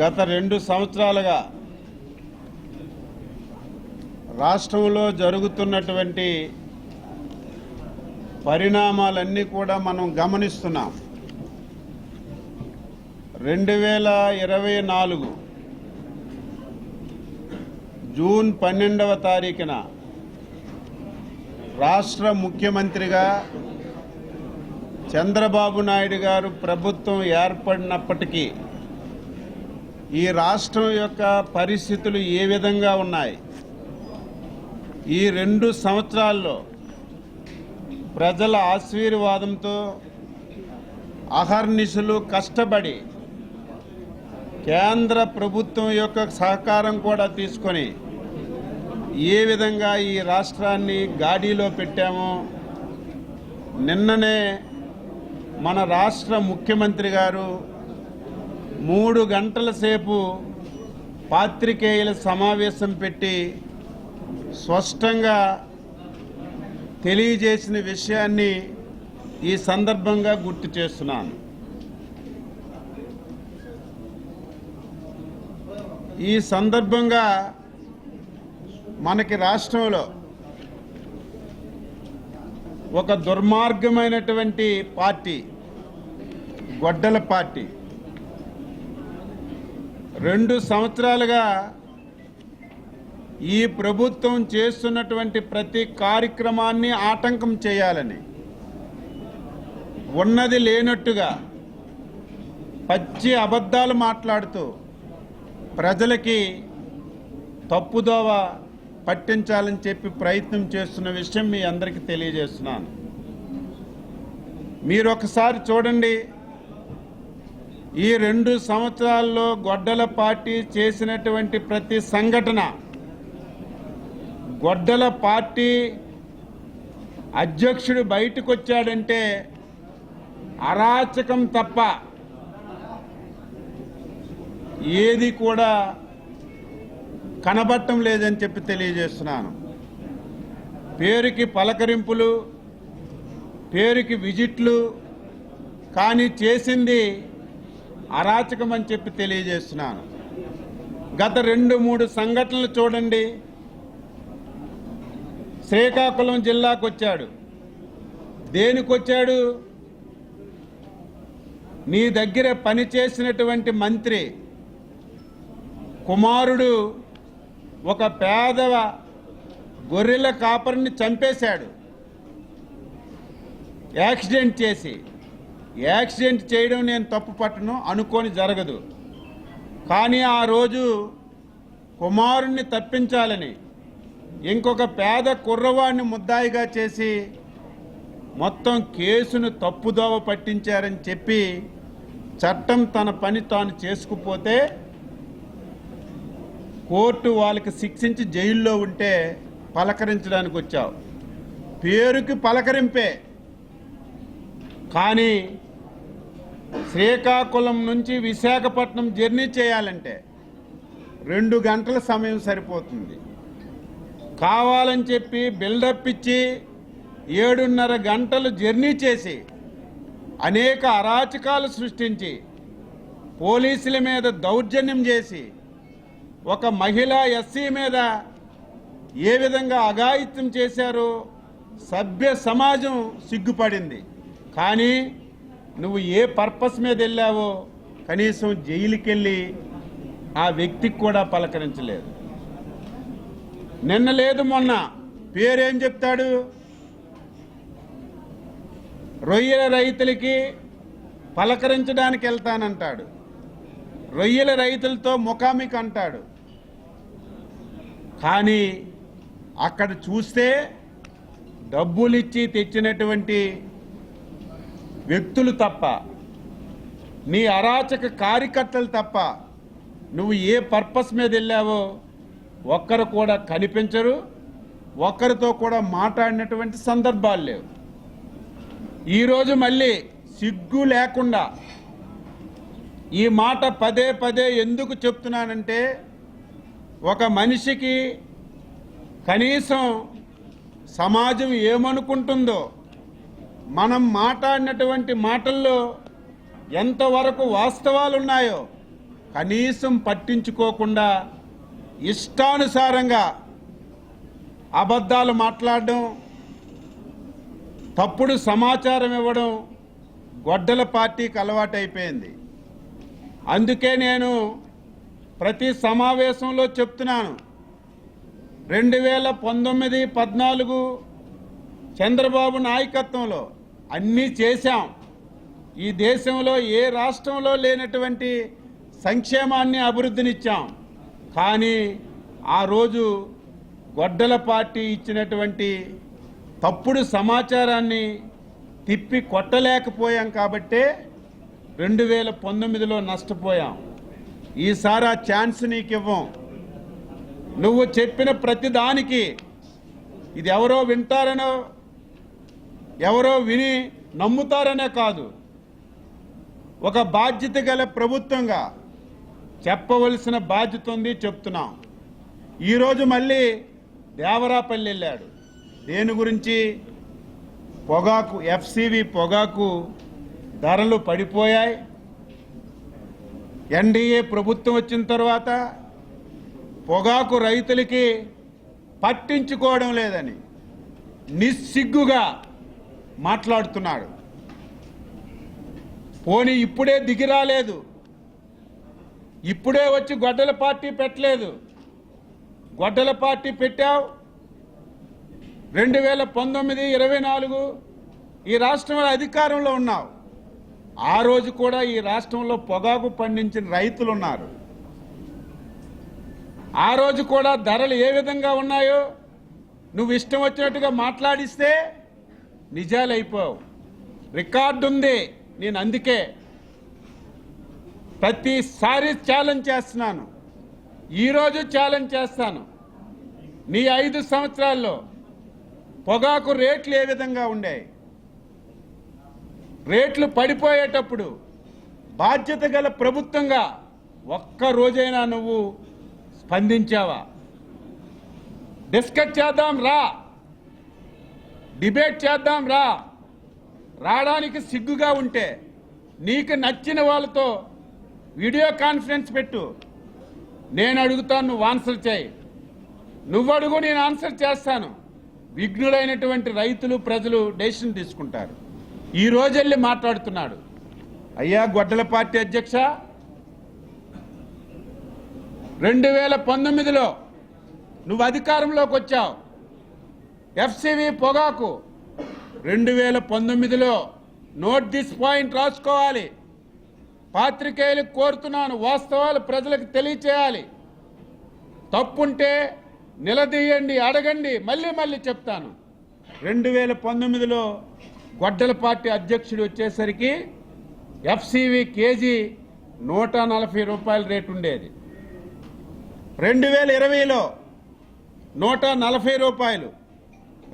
గత 2 సంవత్సరాలుగా రాష్ట్రంలో జరుగుతున్నటువంటి పరిణామాలన్నీ కూడా మనం గమనిస్తున్నాం. 2024 జూన్ 12వ తారీఖున రాష్ట్ర ముఖ్యమంత్రిగా చంద్రబాబు నాయుడు గారు ప్రభుత్వం ఏర్పడినప్పటికీ ఈ రాష్ట్రం యొక్క పరిస్థితులు ఏ విధంగా ఉన్నాయి? ఈ 2 సంవత్సరాల్లో ప్రజల ఆశీర్వాదంతో అహర్నిశలు కష్టపడి కేంద్ర ప్రభుత్వం యొక్క సహకారం కూడా తీసుకొని ఏ విధంగా ఈ రాష్ట్రాన్ని గాడిలో పెట్టామో నిన్ననే మన రాష్ట్ర ముఖ్యమంత్రి గారు 3 గంటల సేపు పాత్రికేయుల సమావేశం పెట్టి స్పష్టంగా తెలియజేసిన విషయాన్ని ఈ సందర్భంగా గుర్తు చేస్తున్నాను. ఈ సందర్భంగా మనకి రాష్ట్రంలో ఒక దుర్మార్గమైనటువంటి పార్టీ గొడ్డల పార్టీ 2 సంవత్సరాలుగా ఈ ప్రభుత్వం చేస్తున్నటువంటి ప్రతి కార్యక్రమాన్ని ఆటంకం చేయాలని ఉన్నది లేనట్టుగా పచ్చి అబద్ధాలు మాట్లాడుతూ ప్రజలకి తప్పుదోవ పట్టించాలని చెప్పి ప్రయత్నం చేస్తున్న విషయం మీ అందరికీ తెలియజేస్తున్నాను. మీరు ఒకసారి చూడండి, ఈ 2 సంవత్సరాల్లో గొడ్డల పార్టీ చేసినటువంటి ప్రతి సంఘటన, గొడ్డల పార్టీ అధ్యక్షుడు బయటకు వచ్చాడంటే అరాచకం తప్ప ఏది కూడా కనబడటం లేదని చెప్పి తెలియజేస్తున్నాను. పేరుకి పలకరింపులు, పేరుకి విజిట్లు, కానీ చేసింది అరాచకం అని చెప్పి తెలియజేస్తున్నాను. గత 2-3 సంఘటనలు చూడండి. శ్రీకాకుళం జిల్లాకు వచ్చాడు. దేనికొచ్చాడు? నీ దగ్గర పనిచేసినటువంటి మంత్రి కుమారుడు ఒక పేదవ గొర్రెల కాపరిని చంపేశాడు యాక్సిడెంట్ చేసి. యాక్సిడెంట్ చేయడం నేను తప్పు పట్టను, అనుకోని జరగదు. కానీ ఆ రోజు కుమారుణ్ణి తప్పించాలని ఇంకొక పేద కుర్రవాడిని ముద్దాయిగా చేసి మొత్తం కేసును తప్పుదోవ పట్టించారని చెప్పి చట్టం తన పని తాను చేసుకుపోతే కోర్టు వాళ్ళకి శిక్షించి జైల్లో ఉంటే పలకరించడానికి వచ్చావు. పేరుకి పలకరింపే, కానీ శ్రీకాకుళం నుంచి విశాఖపట్నం జర్నీ చేయాలంటే 2 గంటల సమయం సరిపోతుంది. కావాలని చెప్పి బిల్డప్ ఇచ్చి 7.5 గంటలు జర్నీ చేసి అనేక అరాచకాలు సృష్టించి పోలీసుల మీద దౌర్జన్యం చేసి ఒక మహిళా ఎస్సీ మీద ఏ విధంగా అఘాయిత్యం చేశారో సభ్య సమాజం సిగ్గుపడింది. కానీ నువ్వు ఏ పర్పస్ మీద వెళ్ళావో కనీసం జైలుకి వెళ్ళి ఆ వ్యక్తికి కూడా పలకరించలేదు. నిన్న లేదు మొన్న పేరేం చెప్తాడు? రొయ్యల రైతులకి పలకరించడానికి వెళ్తానంటాడు, రొయ్యల రైతులతో ముఖాముఖి అంటాడు. కానీ అక్కడ చూస్తే డబ్బులిచ్చి తెచ్చినటువంటి వ్యక్తులు తప్ప, నీ అరాచక కార్యకర్తలు తప్ప నువ్వు ఏ పర్పస్ మీద వెళ్ళావో ఒక్కరు కూడా కనిపించరు, ఒక్కరితో కూడా మాట్లాడినటువంటి సందర్భాలు లేవు. ఈరోజు మళ్ళీ సిగ్గు లేకుండా ఈ మాట పదే పదే ఎందుకు చెప్తున్నానంటే, ఒక మనిషికి కనీసం సమాజం ఏమనుకుంటుందో, మనం మాట్లాడినటువంటి మాటల్లో ఎంతవరకు వాస్తవాలు ఉన్నాయో కనీసం పట్టించుకోకుండా ఇష్టానుసారంగా అబద్ధాలు మాట్లాడడం, తప్పుడు సమాచారం ఇవ్వడం గొడ్డల పార్టీకి అలవాటైపోయింది. అందుకే నేను ప్రతి సమావేశంలో చెప్తున్నాను, 2019-14 చంద్రబాబు నాయకత్వంలో అన్నీ చేశాం. ఈ దేశంలో ఏ రాష్ట్రంలో లేనటువంటి సంక్షేమాన్ని, అభివృద్ధినిచ్చాం. కానీ ఆ రోజు గొడ్డల పార్టీ ఇచ్చినటువంటి తప్పుడు సమాచారాన్ని తిప్పి కొట్టలేకపోయాం కాబట్టే 2019లో నష్టపోయాం. ఈసారి ఆ ఛాన్స్ నీకు ఇవ్వం. నువ్వు చెప్పిన ప్రతి దానికి ఇది ఎవరో వింటారనో, ఎవరో విని నమ్ముతారనే కాదు, ఒక బాధ్యత గల ప్రభుత్వంగా చెప్పవలసిన బాధ్యత ఉంది, చెప్తున్నాం. ఈరోజు మళ్ళీ దేవరాపల్లి వెళ్ళాడు. దేని గురించి? పొగాకు, ఎఫ్సివి పొగాకు ధరలు పడిపోయాయి. ఎన్డీఏ ప్రభుత్వం వచ్చిన తర్వాత పొగాకు రైతులకి పట్టించుకోవడం లేదని నిస్సిగ్గుగా మాట్లాడుతున్నాడు. పోనీ ఇప్పుడే దిగిరాలేదు, ఇప్పుడే వచ్చి గొడ్డల పార్టీ పెట్టలేదు. గొడ్డల పార్టీ పెట్టావు 2019-24 ఈ రాష్ట్రంలో అధికారంలో ఉన్నావు. ఆ రోజు కూడా ఈ రాష్ట్రంలో పొగాకు పండించిన రైతులు ఉన్నారు. ఆ రోజు కూడా ధరలు ఏ విధంగా ఉన్నాయో నువ్వు ఇష్టం వచ్చినట్టుగా మాట్లాడిస్తే నిజాలు అయిపోవు. రికార్డు ఉంది. నేను అందుకే ప్రతిసారి ఛాలెంజ్ చేస్తున్నాను, ఈరోజు ఛాలెంజ్ చేస్తాను. నీ 5 సంవత్సరాల్లో పొగాకు రేట్లు ఏ విధంగా ఉండాయి? రేట్లు పడిపోయేటప్పుడు బాధ్యత గల ప్రభుత్వంగా ఒక్క రోజైనా నువ్వు స్పందించావా? డిస్కస్ చేద్దాం రా, డిబేట్ చేద్దాం రా. రావడానికి సిగ్గుగా ఉంటే నీకు నచ్చిన వాళ్ళతో వీడియో కాన్ఫరెన్స్ పెట్టు. నేను అడుగుతాను, నువ్వు ఆన్సర్ చేయి. నువ్వు అడుగు, నేను ఆన్సర్ చేస్తాను. విఘ్నులైనటువంటి రైతులు, ప్రజలు డెసిషన్ తీసుకుంటారు. ఈ రోజు వెళ్ళి మాట్లాడుతున్నాడు. అయ్యా గొడ్డల పార్టీ అధ్యక్ష, 2019లో నువ్వు అధికారంలోకి వచ్చావు. ఎఫ్సివి పొగాకు 2019లో నోట్ దిస్ పాయింట్ రాసుకోవాలి. పాత్రికేయులకు కోరుతున్నాను, వాస్తవాలు ప్రజలకు తెలియచేయాలి. తప్పుంటే నిలదీయండి, అడగండి. మళ్ళీ చెప్తాను, 2019లో గొడ్డల పార్టీ అధ్యక్షుడు వచ్చేసరికి ఎఫ్సివి కేజీ 140 రూపాయల రేటు ఉండేది. 2020లో 140 రూపాయలు,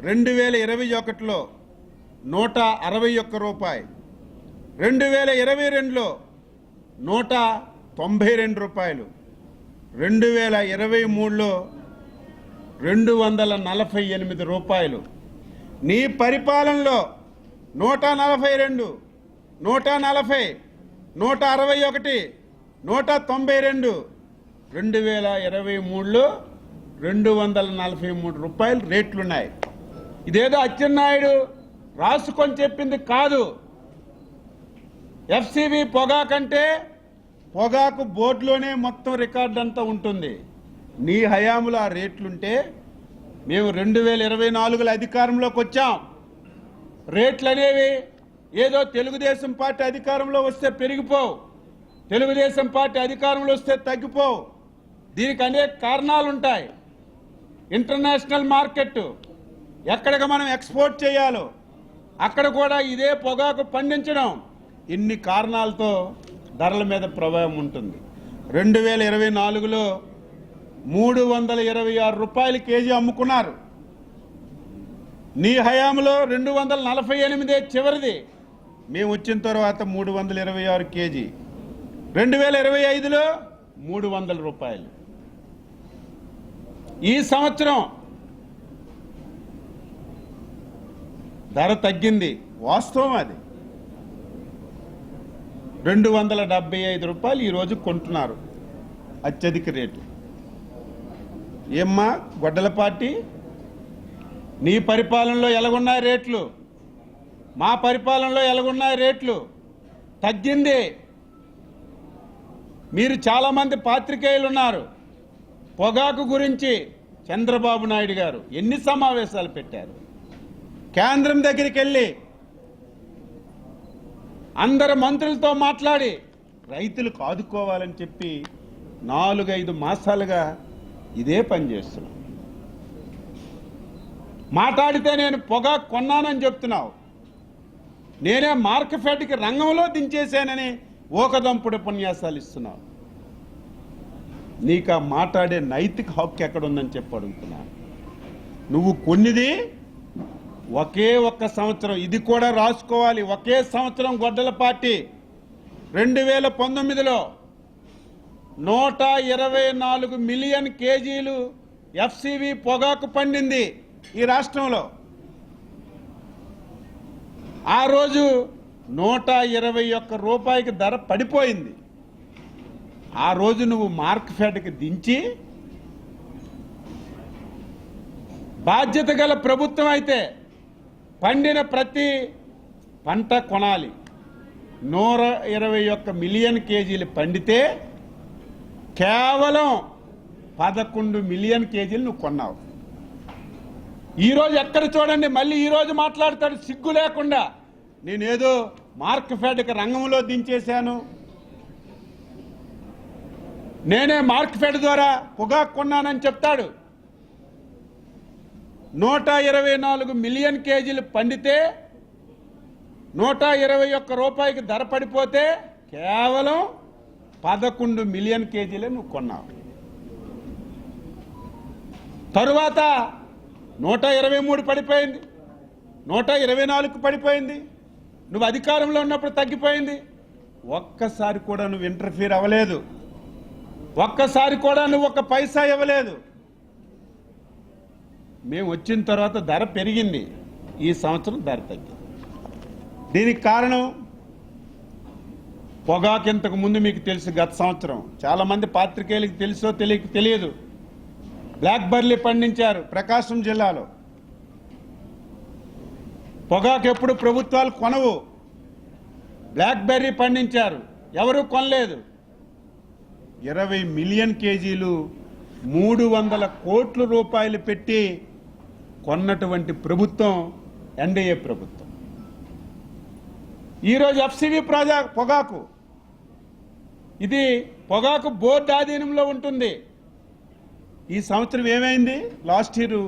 2021లో 161 రూపాయలు, 2022లో 192 రూపాయలు, 2023లో 248 రూపాయలు. నీ పరిపాలనలో 142, 140, 161, 192, 2023లో 243 రూపాయలు రేట్లున్నాయి. ఇదేదో అచ్చెన్నాయుడు రాసుకొని చెప్పింది కాదు. ఎఫ్సివి పొగాకంటే పొగాకు బోర్డులోనే మొత్తం రికార్డు అంతా ఉంటుంది. నీ హయాంలో ఆ రేట్లుంటే మేము 2024లో అధికారంలోకి వచ్చాం. రేట్లు అనేవి ఏదో తెలుగుదేశం పార్టీ అధికారంలో వస్తే పెరిగిపోవు, తెలుగుదేశం పార్టీ అధికారంలో వస్తే తగ్గిపోవు. దీనికి అనేక కారణాలు ఉంటాయి. ఇంటర్నేషనల్ మార్కెట్, ఎక్కడికి మనం ఎక్స్పోర్ట్ చేయాలో అక్కడ కూడా ఇదే పొగాకు పండించడం, ఇన్ని కారణాలతో ధరల మీద ప్రభావం ఉంటుంది. 2024లో 326 రూపాయలు కేజీ అమ్ముకున్నారు. నీ హయాంలో 248 చివరిది. మేము వచ్చిన తర్వాత 326 కేజీ. 2025లో 300 రూపాయలు. ఈ సంవత్సరం ధర తగ్గింది, వాస్తవం అది. రూపాయలు ఈరోజు కొంటున్నారు, అత్యధిక రేటు. ఏమ్మా గొడ్డల పార్టీ, నీ పరిపాలనలో ఎలాగున్నాయి రేట్లు, మా పరిపాలనలో ఎలాగున్నాయి రేట్లు? తగ్గింది. మీరు చాలామంది పాత్రికేయులు ఉన్నారు. పొగాకు గురించి చంద్రబాబు నాయుడు గారు ఎన్ని సమావేశాలు పెట్టారు? కేంద్రం దగ్గరికి వెళ్ళి అందరు మంత్రులతో మాట్లాడి రైతులకు ఆదుకోవాలని చెప్పి 4-5 మాసాలుగా ఇదే పని చేస్తున్నాం. మాట్లాడితే నేను పొగాకు కొన్నానని చెప్తున్నావు, నేనే మార్కెట్కి రంగంలో దించేశానని ఓకదంపుడు ఉపన్యాసాలు ఇస్తున్నావు. నీకు ఆ మాట్లాడే నైతిక హక్కు ఎక్కడుందని చెప్పి అడుగుతున్నాను. నువ్వు కొన్నిది ఒకే ఒక్క సంవత్సరం, ఇది కూడా రాసుకోవాలి, ఒకే సంవత్సరం గొడ్డల పార్టీ 2019లో 124 మిలియన్ కేజీలు ఎఫ్సివి పొగాకు పండింది ఈ రాష్ట్రంలో. ఆ రోజు 121 రూపాయికి ధర పడిపోయింది. ఆ రోజు నువ్వు మార్కెట్కి దించి, బాధ్యత గల ప్రభుత్వం అయితే పండిన ప్రతి పంట కొనాలి. 121 మిలియన్ కేజీలు పండితే కేవలం 11 మిలియన్ కేజీలు నువ్వు కొన్నావు. ఈరోజు ఎక్కడ చూడండి మళ్ళీ ఈరోజు మాట్లాడతాడు సిగ్గు లేకుండా, నేనేదో మార్కెట్కి రంగంలో దించేశాను, నేనే మార్కెట్ ద్వారా పొగాకు కొన్నానని చెప్తాడు. 124 మిలియన్ కేజీలు పండితే 121 రూపాయికి ధర పడిపోతే కేవలం 11 మిలియన్ కేజీలే నువ్వు కొన్నావు. తరువాత 123 పడిపోయింది, 124కు పడిపోయింది. నువ్వు అధికారంలో ఉన్నప్పుడు తగ్గిపోయింది. ఒక్కసారి కూడా నువ్వు ఇంటర్ఫీర్ అవ్వలేదు, ఒక్కసారి కూడా నువ్వు ఒక్క పైసా ఇవ్వలేదు. మేము వచ్చిన తర్వాత ధర పెరిగింది, ఈ సంవత్సరం ధర తగ్గింది. దీనికి కారణం పొగాకు. ఇంతకు ముందు మీకు తెలుసు, గత సంవత్సరం చాలామంది పాత్రికేయులకు తెలుసో తెలియదు, బ్లాక్ బర్లీ పండించారు ప్రకాశం జిల్లాలో. పొగాకు ఎప్పుడు ప్రభుత్వాలు కొనవు, బ్లాక్ బెర్రీ పండించారు, ఎవరూ కొనలేదు. 20 మిలియన్ కేజీలు 300 కోట్ల రూపాయలు పెట్టి కొన్నటువంటి ప్రభుత్వం ఎన్డీఏ ప్రభుత్వం. ఈరోజు ఎఫ్సివి పొగాకు, ఇది పొగాకు బోర్డు ఆధీనంలో ఉంటుంది. ఈ సంవత్సరం ఏమైంది? లాస్ట్ ఇయర్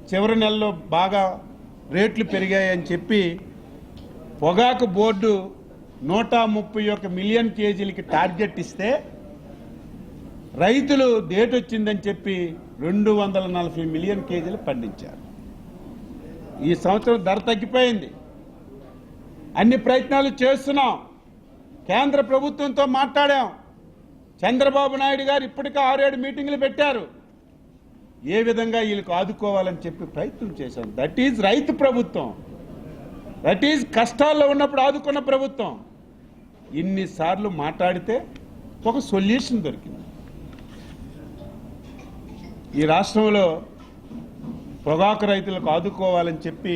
చివరి నెలలో బాగా రేట్లు పెరిగాయని చెప్పి పొగాకు బోర్డు 131 మిలియన్ కేజీలకి టార్గెట్ ఇస్తే రైతులు డేట్ వచ్చిందని చెప్పి 240 మిలియన్ కేజీలు పండించారు. ఈ సంవత్సరం ధర తగ్గిపోయింది. అన్ని ప్రయత్నాలు చేస్తున్నాం, కేంద్ర ప్రభుత్వంతో మాట్లాడాం. చంద్రబాబు నాయుడు గారు ఇప్పటికే 6-7 మీటింగులు పెట్టారు, ఏ విధంగా వీళ్ళకి ఆదుకోవాలని చెప్పి ప్రయత్నం చేశాం. దట్ ఈజ్ రైతు ప్రభుత్వం, దట్ ఈజ్ కష్టాల్లో ఉన్నప్పుడు ఆదుకున్న ప్రభుత్వం. ఇన్నిసార్లు మాట్లాడితే ఒక సొల్యూషన్ దొరికింది. ఈ రాష్ట్రంలో పొగాకు రైతులకు ఆదుకోవాలని చెప్పి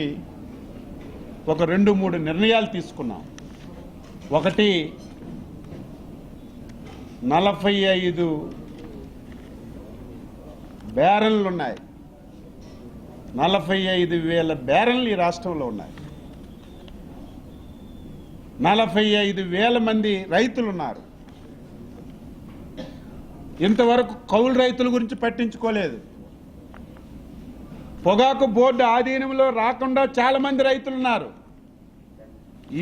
ఒక 2-3 నిర్ణయాలు తీసుకున్నాం. ఒకటి, 45 బ్యారెన్లు ఉన్నాయి, 45,000 బ్యారెన్లు ఈ రాష్ట్రంలో ఉన్నాయి. 45,000 మంది రైతులు ఉన్నారు. ఇంతవరకు కౌలు రైతుల గురించి పట్టించుకోలేదు. పొగాకు బోర్డు ఆధీనంలో రాకుండా చాలా మంది రైతులు ఉన్నారు.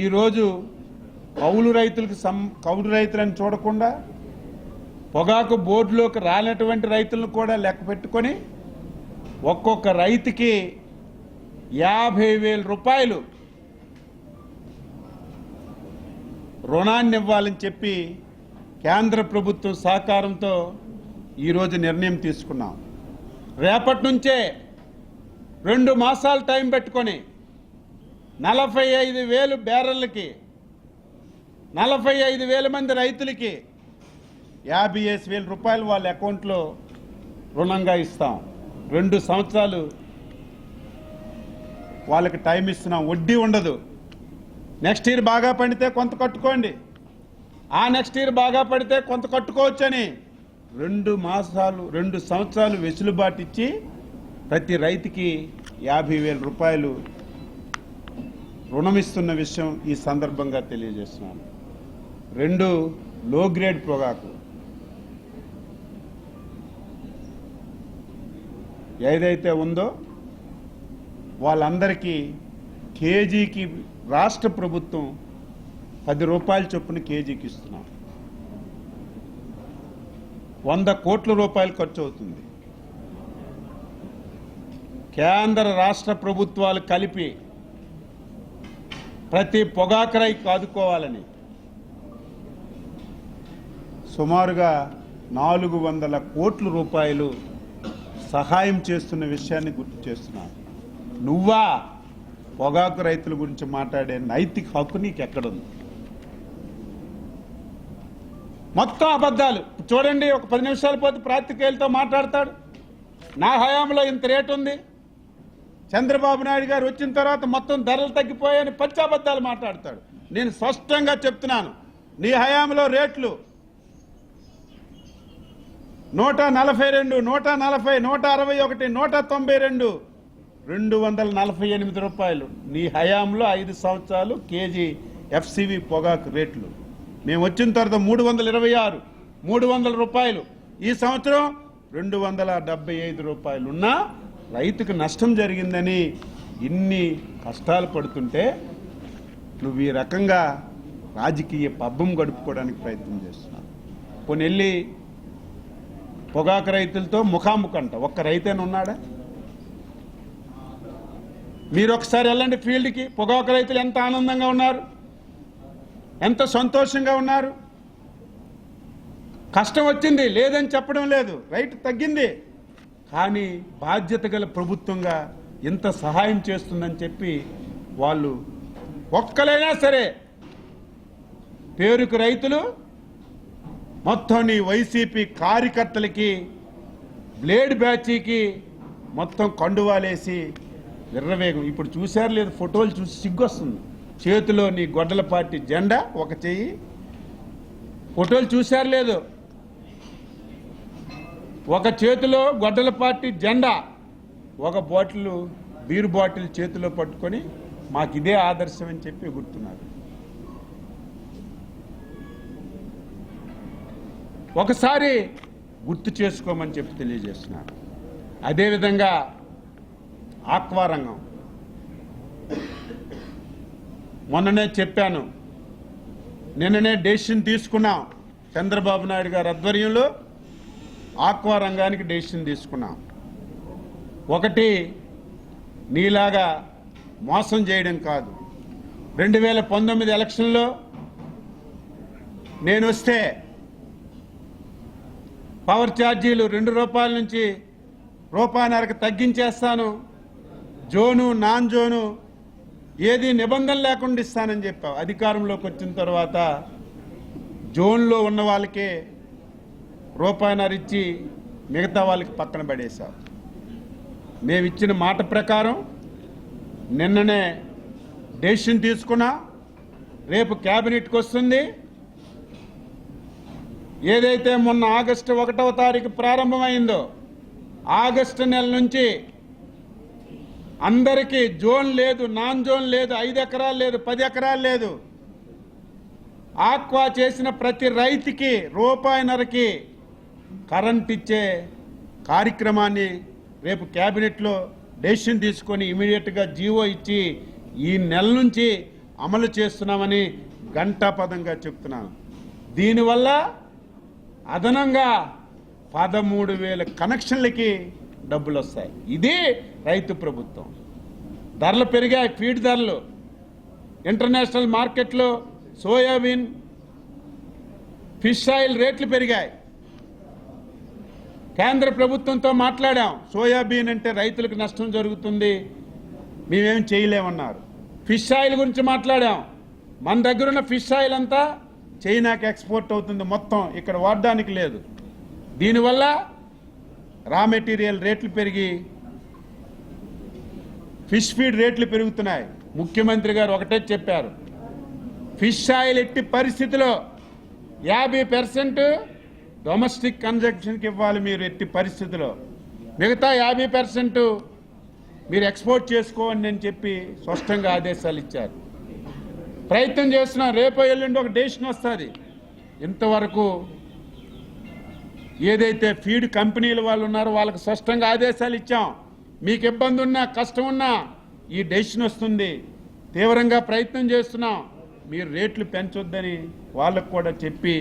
ఈరోజు కౌలు రైతులని చూడకుండా పొగాకు బోర్డులోకి రానటువంటి రైతులను కూడా లెక్క పెట్టుకొని ఒక్కొక్క రైతుకి 50,000 రూపాయలు రుణాన్ని ఇవ్వాలని చెప్పి కేంద్ర ప్రభుత్వం సహకారంతో ఈరోజు నిర్ణయం తీసుకున్నాం. రేపటి నుంచే 2 మాసాలు టైం పెట్టుకొని 45,000 బ్యారెన్లకి 45,000 మంది రైతులకి 50,000 రూపాయలు వాళ్ళ అకౌంట్లో రుణంగా ఇస్తాం. 2 సంవత్సరాలు వాళ్ళకి టైం ఇస్తున్నాం, వడ్డీ ఉండదు. నెక్స్ట్ ఇయర్ బాగా పడితే కొంత కట్టుకోండి, ఆ నెక్స్ట్ ఇయర్ బాగా పడితే కొంత కట్టుకోవచ్చని 2 సంవత్సరాలు వెసులుబాటు ఇచ్చి ప్రతి రైతుకి 50,000 రూపాయలు రుణం ఇస్తున్న విషయం ఈ సందర్భంగా తెలియజేస్తున్నాను. 2 లో గ్రేడ్ పొగాకు ఏదైతే ఉందో వాళ్ళందరికీ కేజీకి రాష్ట్ర ప్రభుత్వం 10 రూపాయల చొప్పున కేజీకి ఇస్తున్నాం. 100 కోట్ల రూపాయలు ఖర్చు అవుతుంది. కేంద్ర రాష్ట్ర ప్రభుత్వాలు కలిపి ప్రతి పొగాకు రైతు ఆదుకోవాలని సుమారుగా 400 కోట్ల రూపాయలు సహాయం చేస్తున్న విషయాన్ని గుర్తు చేస్తున్నాను. నువ్వా పొగాకు రైతుల గురించి మాట్లాడే నైతిక హక్కు నీకు ఎక్కడుంది? మొత్తం అబద్ధాలు. చూడండి, ఒక 10 నిమిషాల పోతే ప్రాతికేయులతో మాట్లాడతాడు. నా హయాంలో ఇంత రేటు ఉంది, చంద్రబాబు నాయుడు గారు వచ్చిన తర్వాత మొత్తం ధరలు తగ్గిపోయాయని పచ్చి అబద్ధాలు మాట్లాడతాడు. నేను స్పష్టంగా చెప్తున్నాను, నీ హయాంలో రేట్లు 142, 140, 161, 192, 248 రూపాయలు. నీ హయాంలో 5 సంవత్సరాలు కేజీ ఎఫ్సివి పొగాకు రేట్లు. మేము వచ్చిన తర్వాత 326, 300 రూపాయలు. ఈ సంవత్సరం 275 రూపాయలు ఉన్నా రైతుకు నష్టం జరిగిందని ఇన్ని కష్టాలు పడుతుంటే నువ్వు ఈ రకంగా రాజకీయ పబ్బం గడుపుకోవడానికి ప్రయత్నం చేస్తున్నావు. పోనీ వెళ్ళి పొగాకు రైతులతో ముఖాముఖంట ఒక్క రైతేనే ఉన్నాడా? మీరు ఒకసారి వెళ్ళండి ఫీల్డ్కి. పొగాకు రైతులు ఎంత ఆనందంగా ఉన్నారు, ఎంత సంతోషంగా ఉన్నారు. కష్టం వచ్చింది, లేదని చెప్పడం లేదు, రైట్ తగ్గింది, కానీ బాధ్యత గల ప్రభుత్వంగా ఇంత సహాయం చేస్తుందని చెప్పి వాళ్ళు ఒక్కలైనా సరే పేరుకు రైతులు మొత్తం నీ వైసీపీ కార్యకర్తలకి బ్లేడ్ బ్యాచీకి మొత్తం కండువాలేసి విర్రవేగం. ఇప్పుడు చూశారు లేదు, ఫోటోలు చూసి సిగ్గొస్తుంది. చేతిలో నీ గొడ్డల పార్టీ జెండా ఒక చెయ్యి, ఫోటోలు చూశారు లేదు, ఒక చేతిలో గొడ్డల పార్టీ జెండా, ఒక బాటిల్ బీరు బాటిల్ చేతిలో పట్టుకొని మాకు ఇదే ఆదర్శం అని చెప్పి గుర్తున్నారు. ఒకసారి గుర్తు చేసుకోమని చెప్పి తెలియజేస్తున్నారు. అదేవిధంగా ఆక్వా రంగం మొన్ననే చెప్పాను, నిన్ననే డెసిషన్ తీసుకున్నాం. చంద్రబాబు నాయుడు గారి ఆధ్వర్యంలో ఆక్వా రంగానికి డెసిషన్ తీసుకున్నాం. ఒకటి, నీలాగా మోసం చేయడం కాదు. 2019 ఎలక్షన్లో నేను వస్తే పవర్ ఛార్జీలు 2 రూపాయల నుంచి రూపాయన్నరకు తగ్గించేస్తాను, జోను నాన్ జోను ఏది నిబంధన లేకుండా ఇస్తానని చెప్పావు. అధికారంలోకి వచ్చిన తర్వాత జోన్లో ఉన్న వాళ్ళకే రూపాయన్నర ఇచ్చి మిగతా వాళ్ళకి పక్కన పడేశావు. మేము ఇచ్చిన మాట ప్రకారం నిన్ననే డెసిషన్ తీసుకున్నా, రేపు క్యాబినెట్కి వస్తుంది. ఏదైతే మొన్న ఆగస్టు 1వ తారీఖు ప్రారంభమైందో ఆగస్టు నెల నుంచి అందరికీ జోన్ లేదు, నాన్ జోన్ లేదు, 5 ఎకరాలు లేదు, 10 ఎకరాలు లేదు, ఆక్వా చేసిన ప్రతి రైతుకి రూపాయన్నరకి కరెంట్ ఇచ్చే కార్యక్రమాన్ని రేపు క్యాబినెట్లో డెసిషన్ తీసుకొని ఇమీడియట్గా జీవో ఇచ్చి ఈ నెల నుంచి అమలు చేస్తున్నామని ఘంటాపథంగా చెప్తున్నాను. దీనివల్ల అదనంగా 13,000 కనెక్షన్లకి డబ్బులు వస్తాయి. ఇది రైతు ప్రభుత్వం. ధరలు పెరిగాయి, ఫీడ్ ధరలు ఇంటర్నేషనల్ మార్కెట్లో సోయాబీన్, ఫిష్ ఆయిల్ రేట్లు పెరిగాయి. కేంద్ర ప్రభుత్వంతో మాట్లాడాం, సోయాబీన్ అంటే రైతులకు నష్టం జరుగుతుంది, మేమేం చేయలేమన్నారు. ఫిష్ ఆయిల్ గురించి మాట్లాడాం, మన దగ్గర ఉన్న ఫిష్ ఆయిల్ అంతా చైనాకి ఎక్స్పోర్ట్ అవుతుంది, మొత్తం ఇక్కడ వాడడానికి లేదు. దీనివల్ల రా మెటీరియల్ రేట్లు పెరిగి ఫిష్ ఫీడ్ రేట్లు పెరుగుతున్నాయి. ముఖ్యమంత్రి గారు ఒకటే చెప్పారు, ఫిష్ ఆయిల్ ఎట్టి పరిస్థితిలో 50% డొమెస్టిక్ కన్జంప్షన్కి ఇవ్వాలి మీరు, ఎట్టి పరిస్థితిలో మిగతా 50% మీరు ఎక్స్పోర్ట్ చేసుకోండి అని చెప్పి స్పష్టంగా ఆదేశాలు ఇచ్చారు. ప్రయత్నం చేస్తున్నాం, రేపో ఎల్లుండి ఒక డెసిషన్ వస్తుంది. ఇంతవరకు ఏదైతే ఫీడ్ కంపెనీల వాళ్ళు ఉన్నారో వాళ్ళకి స్పష్టంగా ఆదేశాలు ఇచ్చాం, మీకు ఇబ్బంది ఉన్నా కష్టం ఉన్నా ఈ డెసిషన్ వస్తుంది, తీవ్రంగా ప్రయత్నం చేస్తున్నాం, మీరు రేట్లు పెంచొద్దని వాళ్ళకు కూడా చెప్పి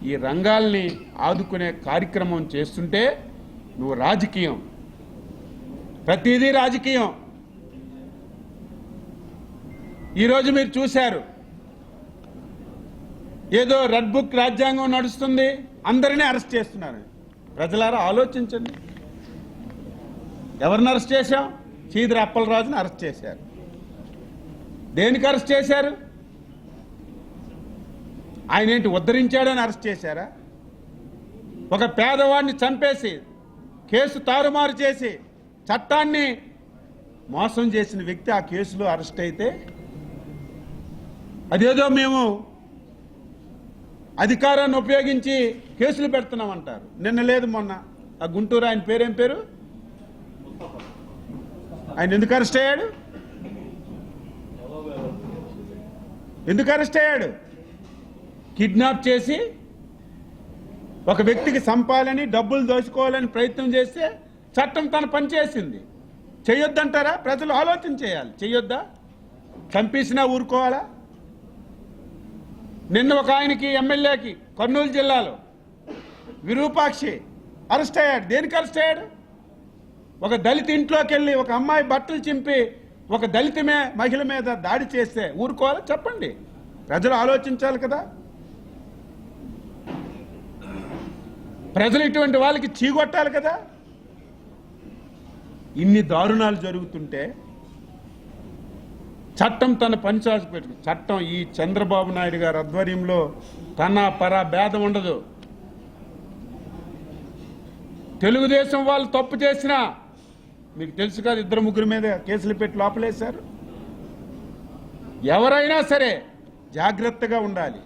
ఈ రంగాల్ని ఆదుకునే కార్యక్రమం చేస్తుంటే నువ్వు రాజకీయం, ప్రతిదీ రాజకీయం. ఈరోజు మీరు చూశారు, ఏదో రెడ్ బుక్ రాజ్యాంగం నడుస్తుంది, అందరినీ అరెస్ట్ చేస్తున్నారు. ప్రజలారా ఆలోచించండి, ఎవరిని అరెస్ట్ చేశాం? చీదిరి అప్పలరాజుని అరెస్ట్ చేశారు. దేనికి అరెస్ట్ చేశారు? ఆయన ఏంటి ఉద్ధరించాడని అరెస్ట్ చేశారా? ఒక పేదవాడిని చంపేసి కేసు తారుమారు చేసి చట్టాన్ని మోసం చేసిన వ్యక్తి ఆ కేసులో అరెస్ట్ అయితే అదేదో మేము అధికారాన్ని ఉపయోగించి కేసులు పెడుతున్నామంటారు. నిన్న లేదు మొన్న ఆ గుంటూరు ఆయన పేరేం పేరు, ఆయన ఎందుకు అరెస్ట్ అయ్యాడు? ఎందుకు అరెస్ట్ అయ్యాడు? కిడ్నాప్ చేసి ఒక వ్యక్తికి చంపాలని డబ్బులు దోచుకోవాలని ప్రయత్నం చేస్తే చట్టం తన పని చేసింది. చెయ్యొద్దంటారా? ప్రజలు ఆలోచన చేయాలి, చెయ్యొద్దా? చంపేసినా ఊరుకోవాలా? నిన్న ఒక ఆయనకి ఎమ్మెల్యేకి కర్నూలు జిల్లాలో విరూపాక్షి అరెస్ట్ అయ్యాడు. దేనికి అరెస్ట్ అయ్యాడు? ఒక దళిత ఇంట్లోకి వెళ్ళి ఒక అమ్మాయి బట్టలు చింపి ఒక దళిత మహిళ మీద దాడి చేస్తే ఊరుకోవాలా? చెప్పండి, ప్రజలు ఆలోచించాలి కదా. ప్రజలు ఇటువంటి వాళ్ళకి చీగొట్టాలి కదా. ఇన్ని దారుణాలు జరుగుతుంటే చట్టం తన పని చేసి పెట్టు. చట్టం ఈ చంద్రబాబు నాయుడు గారి ఆధ్వర్యంలో తన పరా భేదం ఉండదు. తెలుగుదేశం వాళ్ళు తప్పు చేసినా మీకు తెలుసు కదా, 2-3 మీద కేసులు పెట్టి లోపలేశారు. ఎవరైనా సరే జాగ్రత్తగా ఉండాలి.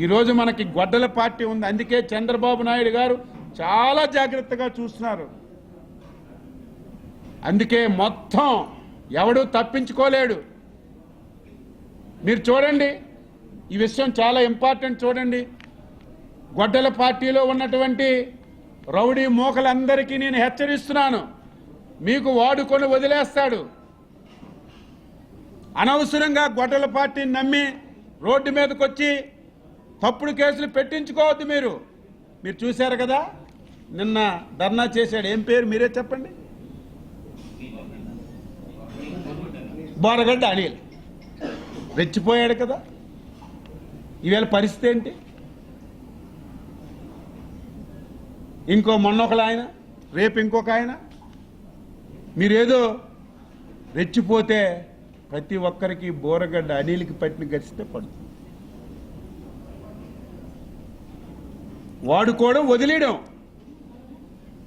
ఈరోజు మనకి గొడ్డల పార్టీ ఉంది, అందుకే చంద్రబాబు నాయుడు గారు చాలా జాగ్రత్తగా చూస్తున్నారు. అందుకే మొత్తం ఎవడూ తప్పించుకోలేడు. మీరు చూడండి, ఈ విషయం చాలా ఇంపార్టెంట్. చూడండి, గొడ్డల పార్టీలో ఉన్నటువంటి రౌడీ మోకలందరికీ నేను హెచ్చరిస్తున్నాను, మీకు వాడుకొని వదిలేస్తాడు. అనవసరంగా గొడ్డల పార్టీని నమ్మి రోడ్డు మీదకి వచ్చి తప్పుడు కేసులు పెట్టించుకోవద్దు. మీరు చూశారు కదా, నిన్న ధర్నా చేశాడు, ఏం పేరు మీరే చెప్పండి? బోరగడ్డ అనిల్ రెచ్చిపోయాడు కదా. ఈవేళ పరిస్థితి ఏంటి? మొన్నొకరు ఆయన, రేపు ఇంకొక ఆయన. మీరేదో రెచ్చిపోతే ప్రతి ఒక్కరికి బోరగడ్డ అనిల్కి పట్టిన గడిస్తే పడుతుంది. వాడుకోవడం, వదిలేయడం.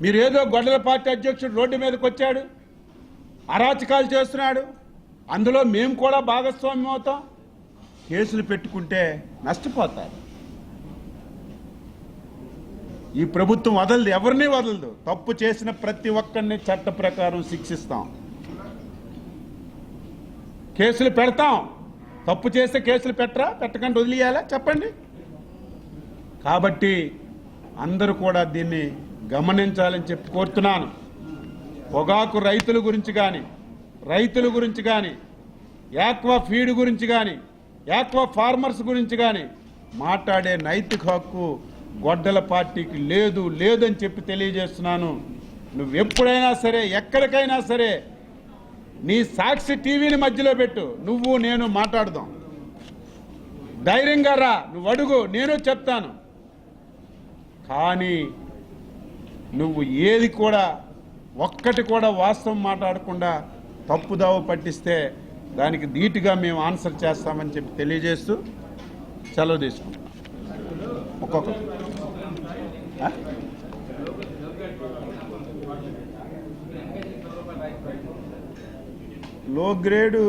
మీరేదో గొడ్డల పార్టీ అధ్యక్షుడు రోడ్డు మీదకి వచ్చాడు, అరాచకాలు చేస్తున్నాడు, అందులో మేము కూడా భాగస్వామ్యం అవుతాం, కేసులు పెట్టుకుంటే నష్టపోతారు. ఈ ప్రభుత్వం వదలదు, ఎవరిని వదలదు. తప్పు చేసిన ప్రతి ఒక్కరిని చట్ట ప్రకారం శిక్షిస్తాం, కేసులు పెడతాం. తప్పు చేస్తే కేసులు పెట్టకుండా వదిలేయాలా? చెప్పండి. కాబట్టి అందరూ కూడా దీన్ని గమనించాలని చెప్పి కోరుతున్నాను. పొగాకు రైతుల గురించి కానీ యాక్వా ఫీడ్ గురించి కానీ యాక్వా ఫార్మర్స్ గురించి కానీ మాట్లాడే నైతిక హక్కు గొడ్డల పార్టీకి లేదని చెప్పి తెలియజేస్తున్నాను. నువ్వు ఎప్పుడైనా సరే, ఎక్కడికైనా సరే, నీ సాక్షి టీవీని మధ్యలో పెట్టు, నువ్వు నేను మాట్లాడదాం. ధైర్యంగా రా, నువ్వు అడుగు, నేను చెప్తాను. కానీ నువ్వు ఏది కూడా ఒక్కటి కూడా వాస్తవం మాట్లాడకుండా తప్పుదావ పట్టిస్తే దానికి ధీటుగా మేము ఆన్సర్ చేస్తామని చెప్పి తెలియజేస్తూ సెలవు తీసుకుంటాం. ఒక్కొక్క లో గ్రేడు